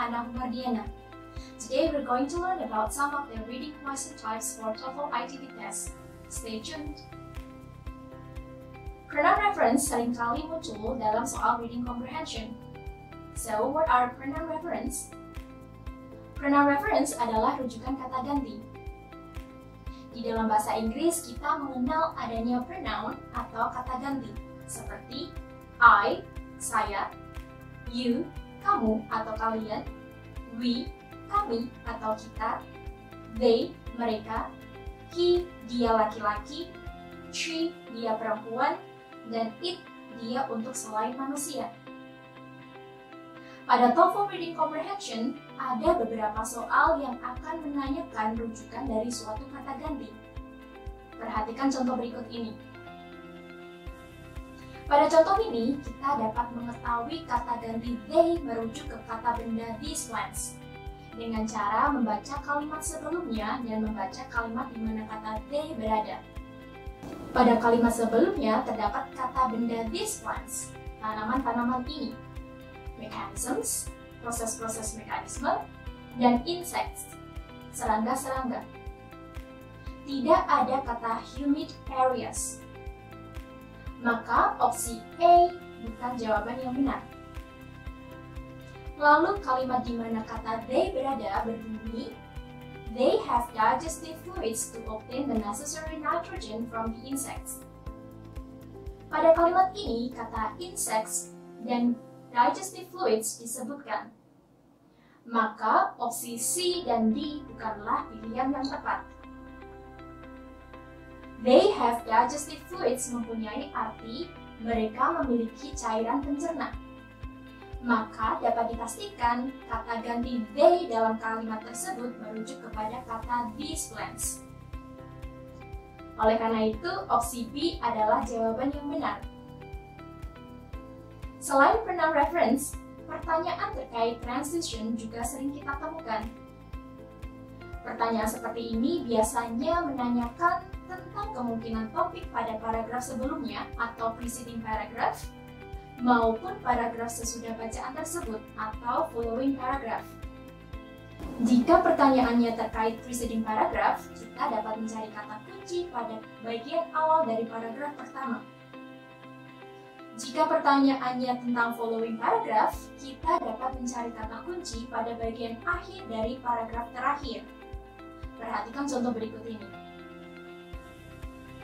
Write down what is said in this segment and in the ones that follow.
Ana Mardiana. Today we're going to learn about some of the reading question types for TOEFL ITB test. Stay tuned! Pronoun reference seringkali muncul dalam soal reading comprehension. So, what are pronoun reference? Pronoun reference adalah rujukan kata ganti. Di dalam bahasa Inggris, kita mengenal adanya pronoun atau kata ganti, seperti I, saya, you, kamu atau kalian, we, kami atau kita, they, mereka, he, dia laki-laki, she, dia perempuan, dan it, dia untuk selain manusia. Pada TOEFL Reading Comprehension, ada beberapa soal yang akan menanyakan rujukan dari suatu kata ganti. Perhatikan contoh berikut ini. Pada contoh ini, kita dapat mengetahui kata ganti they merujuk ke kata benda these plants dengan cara membaca kalimat sebelumnya dan membaca kalimat di mana kata they berada. Pada kalimat sebelumnya terdapat kata benda these plants, tanaman-tanaman ini, mechanisms, proses-proses mekanisme, dan insects, serangga-serangga. Tidak ada kata humid areas. Maka opsi A bukan jawaban yang benar. Lalu kalimat di mana kata they berada berbunyi, they have digestive fluids to obtain the necessary nitrogen from the insects. Pada kalimat ini, kata insects dan digestive fluids disebutkan. Maka opsi C dan D bukanlah pilihan yang tepat. They have digestive fluids mempunyai arti mereka memiliki cairan pencerna. Maka dapat dipastikan kata ganti they dalam kalimat tersebut merujuk kepada kata these plants. Oleh karena itu, opsi B adalah jawaban yang benar. Selain pronoun reference, pertanyaan terkait transition juga sering kita temukan. Pertanyaan seperti ini biasanya menanyakan tentang kemungkinan topik pada paragraf sebelumnya atau preceding paragraph, maupun paragraf sesudah bacaan tersebut atau following paragraph. Jika pertanyaannya terkait preceding paragraph, kita dapat mencari kata kunci pada bagian awal dari paragraf pertama. Jika pertanyaannya tentang following paragraph, kita dapat mencari kata kunci pada bagian akhir dari paragraf terakhir. Perhatikan contoh berikut ini.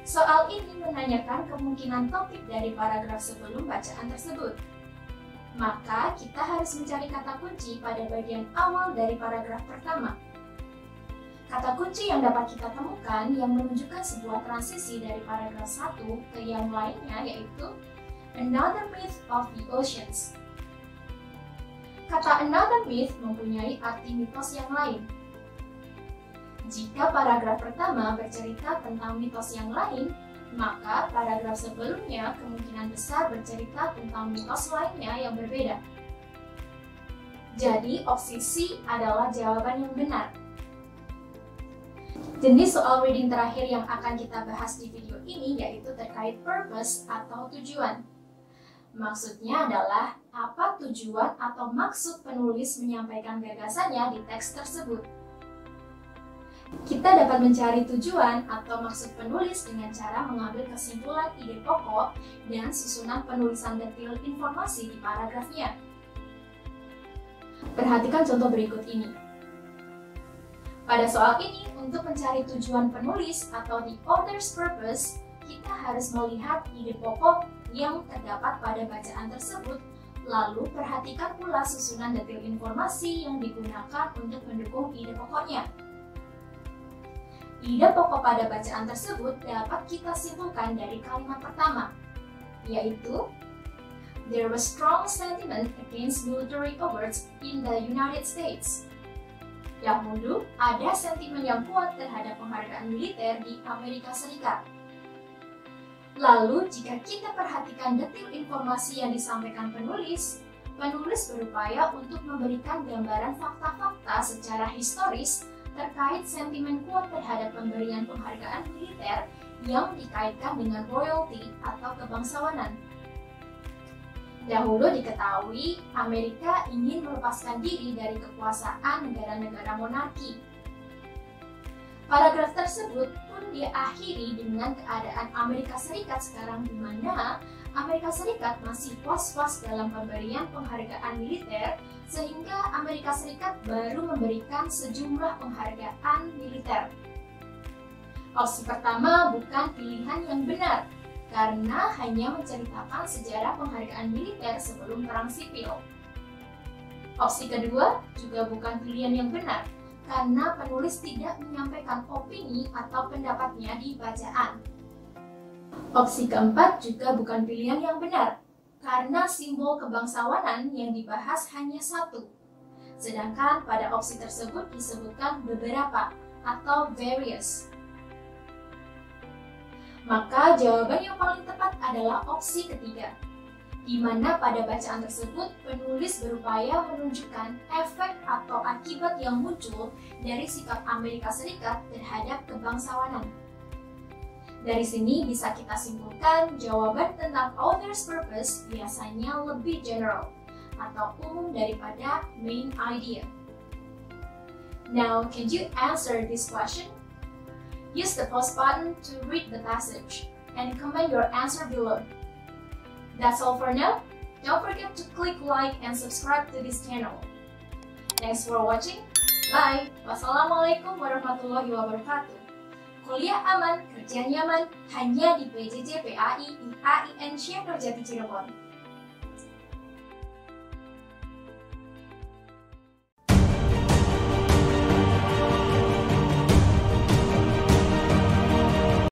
Soal ini menanyakan kemungkinan topik dari paragraf sebelum bacaan tersebut. Maka, kita harus mencari kata kunci pada bagian awal dari paragraf pertama. Kata kunci yang dapat kita temukan yang menunjukkan sebuah transisi dari paragraf 1 ke yang lainnya yaitu another myth of the oceans. Kata another myth mempunyai arti mitos yang lain. Jika paragraf pertama bercerita tentang mitos yang lain, maka paragraf sebelumnya kemungkinan besar bercerita tentang mitos lainnya yang berbeda. Jadi, opsi C adalah jawaban yang benar. Jenis soal reading terakhir yang akan kita bahas di video ini yaitu terkait purpose atau tujuan. Maksudnya adalah apa tujuan atau maksud penulis menyampaikan gagasannya di teks tersebut. Kita dapat mencari tujuan atau maksud penulis dengan cara mengambil kesimpulan ide pokok dan susunan penulisan detail informasi di paragrafnya. Perhatikan contoh berikut ini. Pada soal ini, untuk mencari tujuan penulis atau the author's purpose, kita harus melihat ide pokok yang terdapat pada bacaan tersebut, lalu perhatikan pula susunan detail informasi yang digunakan untuk mendukung ide pokoknya. Ide pokok pada bacaan tersebut dapat kita simpulkan dari kalimat pertama, yaitu there was strong sentiment against military awards in the United States. Yaitu, ada sentimen yang kuat terhadap penghargaan militer di Amerika Serikat. Lalu, jika kita perhatikan detail informasi yang disampaikan penulis berupaya untuk memberikan gambaran fakta-fakta secara historis terkait sentimen kuat terhadap pemberian penghargaan militer yang dikaitkan dengan royalty atau kebangsawanan. Dahulu diketahui Amerika ingin melepaskan diri dari kekuasaan negara-negara monarki. Paragraf tersebut pun diakhiri dengan keadaan Amerika Serikat sekarang di mana Amerika Serikat masih was-was dalam pemberian penghargaan militer sehingga Amerika Serikat baru memberikan sejumlah penghargaan militer. Opsi pertama bukan pilihan yang benar karena hanya menceritakan sejarah penghargaan militer sebelum Perang Sipil. Opsi kedua juga bukan pilihan yang benar karena penulis tidak menyampaikan opini atau pendapatnya di bacaan. Opsi keempat juga bukan pilihan yang benar karena simbol kebangsawanan yang dibahas hanya satu, sedangkan pada opsi tersebut disebutkan beberapa atau various. Maka jawaban yang paling tepat adalah opsi ketiga, di mana pada bacaan tersebut penulis berupaya menunjukkan efek atau akibat yang muncul dari sikap Amerika Serikat terhadap kebangsawanan. Dari sini bisa kita simpulkan jawaban tentang author's purpose biasanya lebih general atau umum daripada main idea. Now, can you answer this question? Use the pause button to read the passage and comment your answer below. That's all for now. Don't forget to click like and subscribe to this channel. Thanks for watching. Bye. Wassalamualaikum warahmatullahi wabarakatuh. Kuliah aman, kerja nyaman, hanya di PJJ PAI IAIN Syekh Nurjati Cirebon.